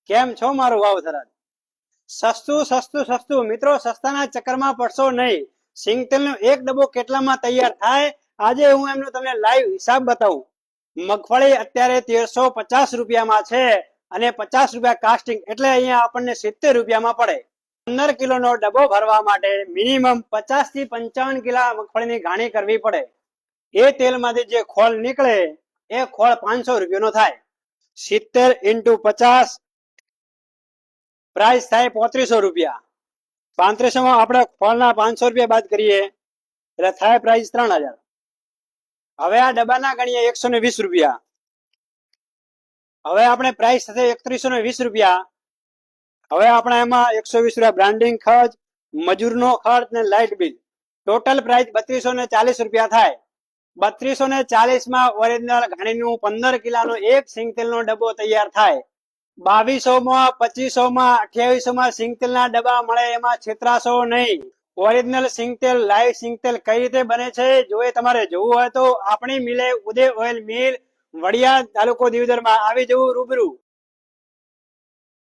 કેમ છો મારું વાવથરા? સસ્તું સસ્તું સસ્તું મિત્રો, સસ્તાના ચક્કરમાં પડશો નહીં. સિંગતેલનો એક ડબ્બો કેટલામાં તૈયાર થાય આજે હું એમનો તમને લાઈવ હિસાબ બતાવું. મગફળી અત્યારે 1350 રૂપિયામાં છે અને 50 રૂપિયા કાસ્ટિંગ એટલે અહીંયા આપણને 70 રૂપિયામાં પડે. 15 કિલોનો ડબ્બો ભરવા માટે મિનિમમ 50 થી 55 કિલા મગફળીની ઘાણી કરવી પડે. એ તેલમાંથી જે ખોળ નીકળે એ ખોળ 500 રૂપિયાનો થાય. 70 × 50 પ્રાઇસ થાય 3500 રૂપિયા. 3500 માં આપણે ખોળના 500 રૂપિયા બાદ કરીએ એટલે થાય પ્રાઇસ 3000. હવે આ ડબ્બાના ગણીએ 120 રૂપિયા. હવે આપણે પ્રાઇસ થશે 3120 રૂપિયા. હવે આપણે એમાં 120 રૂપિયા બ્રાન્ડિંગ ખર્ચ, મજૂરનો ખર્ચ ને લાઇટ બિલ, ટોટલ પ્રાઇસ 3240 રૂપિયા થાય. 3240 માં ઓરિજિનલ ઘાણીનું 15 કિલાનો એક સિંગતેલનો ડબ્બો તૈયાર થાય. 2200 માં, 2500 માં, 2800 માં સિંગતેલના ડબ્બા મળે, એમાં છેતરાશો નહીં. ઓરિજિનલ સિંગતેલ, લાઈવ સિંગતેલ કઈ રીતે બને છે જો એ તમારે જોવું હોય તો આપણી મિલે ઉદય ઓઇલ મિલ, વડિયા, તાલુકો દિયોદરમાં આવી જવું રૂબરૂ.